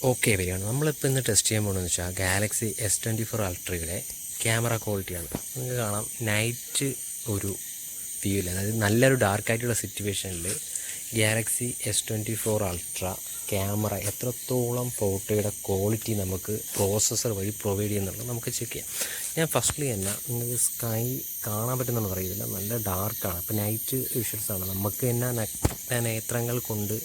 Okay വരികയാണ്. നമ്മളിപ്പോൾ ഇന്ന് ടെസ്റ്റ് ചെയ്യാൻ പോകുന്നതെന്ന് വെച്ചാൽ ഗാലക്സി S24 അൾട്രയുടെ ക്യാമറ ക്വാളിറ്റിയാണ്. നിങ്ങൾക്ക് കാണാം നൈറ്റ് ഒരു വ്യൂവിൽ, അതായത് നല്ലൊരു ഡാർക്കായിട്ടുള്ള സിറ്റുവേഷനിൽ ഗാലക്സി S24 അൾട്ര ക്യാമറ എത്രത്തോളം ഫോട്ടോയുടെ ക്വാളിറ്റി നമുക്ക് പ്രോസസ്സർ വഴി പ്രൊവൈഡ് ചെയ്യുന്നുള്ളത് നമുക്ക് ചെക്ക് ചെയ്യാം. ഞാൻ ഫസ്റ്റ്ലി തന്നെ നിങ്ങൾക്ക് സ്കൈ കാണാൻ പറ്റുന്നുണ്ടെന്ന് അറിയില്ല, നല്ല ഡാർക്കാണ്. അപ്പോൾ നൈറ്റ് വിഷ്വൽസാണ്. നമുക്ക് തന്നെ നേത്രങ്ങൾ കൊണ്ട്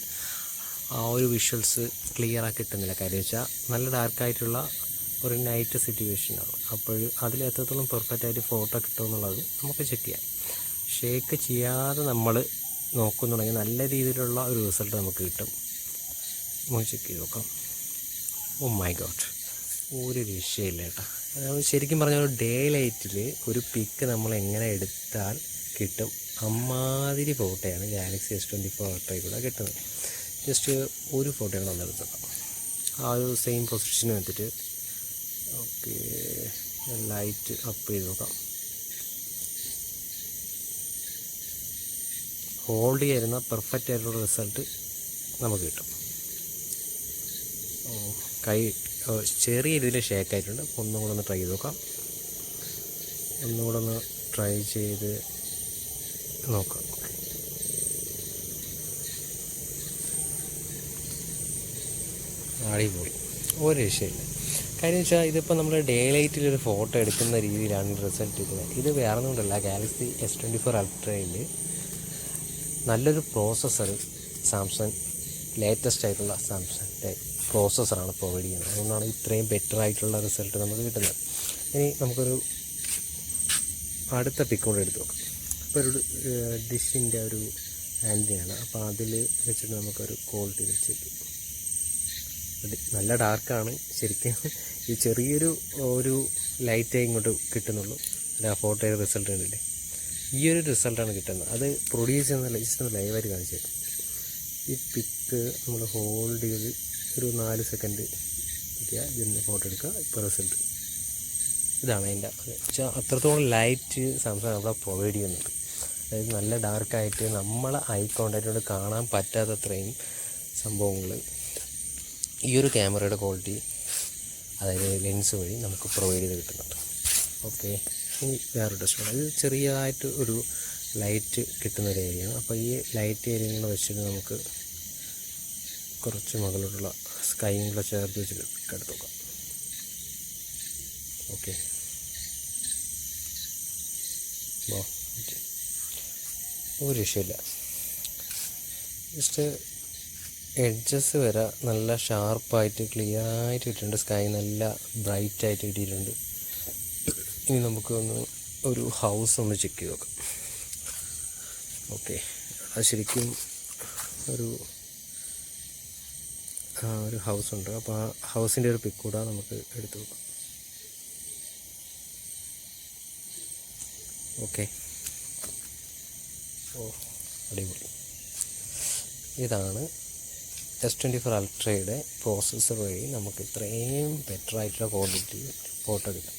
ആ ഒരു വിഷ്വൽസ് ക്ലിയറാക്കി കിട്ടുന്നില്ല. കാര്യം വെച്ചാൽ നല്ല ഡാർക്കായിട്ടുള്ള ഒരു നൈറ്റ് സിറ്റുവേഷനാണ്. അപ്പോൾ അതിൽ എത്രത്തോളം പെർഫെക്റ്റായിട്ട് ഫോട്ടോ കിട്ടുമെന്നുള്ളത് നമുക്ക് ചെക്ക് ചെയ്യാം. ഷേക്ക് ചെയ്യാതെ നമ്മൾ നോക്കുന്നുണ്ടെങ്കിൽ നല്ല രീതിയിലുള്ള ഒരു റിസൾട്ട് നമുക്ക് കിട്ടും. നമുക്ക് ചെക്ക് ചെയ്ത് നോക്കാം. ഓ മൈ ഗോഡ്, ഒരു രക്ഷയില്ല കേട്ടോ. ശരിക്കും പറഞ്ഞാൽ ഒരു ഡേ ലൈറ്റിൽ ഒരു പിക്ക് നമ്മൾ എങ്ങനെ എടുത്താൽ കിട്ടും അമ്മാതിരി ഫോട്ടോയാണ് ഗാലക്സി S24 അൾട്രയിൽ കൂടെ കിട്ടുന്നത്. ജസ്റ്റ് ഒരു ഫോട്ടോയാണ് നമ്മളെടുത്തത്. ആ ഒരു സെയിം പൊസിഷന് വെച്ചിട്ട് ഓക്കെ ലൈറ്റ് അപ്പ് ചെയ്ത് നോക്കാം. ഹോൾഡ് ചെയ്യുന്ന പെർഫെക്റ്റ് ആയിട്ടുള്ള റിസൾട്ട് നമുക്ക് കിട്ടും. കൈ ചെറിയ രീതിയിൽ ഷേക്ക് ആയിട്ടുണ്ട്. ഒന്നും കൂടെ ഒന്ന് ട്രൈ ചെയ്ത് നോക്കാം. ഒന്നുകൂടെ ഒന്ന് ട്രൈ ചെയ്ത് നോക്കാം. അടിപൊളി, ഒരു രക്ഷയില്ല. കാര്യം വെച്ചാൽ ഇതിപ്പോൾ നമ്മൾ ഡേ ലൈറ്റിലൊരു ഫോട്ടോ എടുക്കുന്ന രീതിയിലാണ് റിസൾട്ട് കിട്ടുന്നത്. ഇത് വേറെ ഒന്നുമില്ല, ഗാലക്സി S24 അൾട്രയിൽ നല്ലൊരു പ്രോസസ്സർ സാംസങ് ലേറ്റസ്റ്റ് ആയിട്ടുള്ള സാംസങ്ങിൻ്റെ പ്രോസസ്സറാണ് പ്രൊവൈഡ് ചെയ്യുന്നത്. അതുകൊണ്ടാണ് ഇത്രയും ബെറ്റർ ആയിട്ടുള്ള റിസൾട്ട് നമുക്ക് കിട്ടുന്നത്. ഇനി നമുക്കൊരു അടുത്ത പിക്ക് കൂടെ എടുത്ത് നോക്കാം. ഇപ്പോൾ ഒരു ഡിഷിൻ്റെ ഒരു ആൻറ്റിയാണ്. അപ്പോൾ അതിൽ വെച്ചിട്ട് നമുക്കൊരു ക്വാളിറ്റി വെച്ചിട്ട് നല്ല ഡാർക്കാണ് ശരിക്കും. ഈ ചെറിയൊരു ലൈറ്റേ ഇങ്ങോട്ട് കിട്ടുന്നുള്ളൂ. ആ ഫോട്ടോയുടെ റിസൾട്ട് കണ്ടില്ലേ, ഈ ഒരു റിസൾട്ടാണ് കിട്ടുന്നത്. അത് പ്രൊഡ്യൂസ് ചെയ്യുന്ന ജസ്റ്റ് ലൈവായിട്ട് കാണിച്ചു തരും. ഈ പിക്ക് നമ്മൾ ഹോൾഡ് ചെയ്ത് ഒരു 4 സെക്കൻഡ് ഇതിന് ഫോട്ടോ എടുക്കുക. ഇപ്പോൾ റിസൾട്ട് ഇതാണ് അതിൻ്റെ. വെച്ചാൽ അത്രത്തോളം ലൈറ്റ് സാംസങ് അവിടെ പ്രൊവൈഡ് ചെയ്യുന്നുണ്ട്. അതായത് നല്ല ഡാർക്കായിട്ട് നമ്മളെ ഐ കോണ്ടാക്റ്റിനോട് കാണാൻ പറ്റാത്തത്രയും സംഭവങ്ങൾ ഈ ഒരു ക്യാമറയുടെ ക്വാളിറ്റി, അതായത് ലെൻസ് വഴി നമുക്ക് പ്രൊവൈഡ് ചെയ്ത് കിട്ടുന്നുണ്ട്. ഓക്കെ, ഇനി വേറൊരു ടെസ്റ്റ്. ഇത് ചെറിയതായിട്ട് ഒരു ലൈറ്റ് കിട്ടുന്നൊരു ഏരിയയാണ്. അപ്പോൾ ഈ ലൈറ്റ് ഏരിയകൾ വെച്ചിട്ട് നമുക്ക് കുറച്ച് മുകളിലുള്ള സ്കൈയും കൂടെ ചേർത്ത് വെച്ചിട്ട് എടുത്ത് നോക്കാം. ഓക്കെ, ഒരു രക്ഷയില്ല. ജസ്റ്റ് എഡ്ജസ് വരെ നല്ല ഷാർപ്പായിട്ട് ക്ലിയറായിട്ട് കിട്ടിയിട്ടുണ്ട്. സ്കൈ നല്ല ബ്രൈറ്റായിട്ട് കിട്ടിയിട്ടുണ്ട്. ഇനി നമുക്കൊന്ന് ഒരു ഹൗസ് ഒന്ന് ചെക്ക് ചെയ്ത് നോക്കാം. ഓക്കെ, അത് ശരിക്കും ഒരു ഹൗസ് ഉണ്ട്. അപ്പോൾ ആ ഹൗസിൻ്റെ ഒരു പിക്ക് കൂടെ നമുക്ക് എടുത്ത് നോക്കാം. ഓക്കെ, ഓ അടിപൊളി. ഇതാണ് S24 അൾട്രയുടെ പ്രോസസ്സർ വഴി നമുക്ക് ഇത്രയും ബെറ്റർ ആയിട്ടുള്ള ക്വാളിറ്റി ഫോട്ടോ കിട്ടും.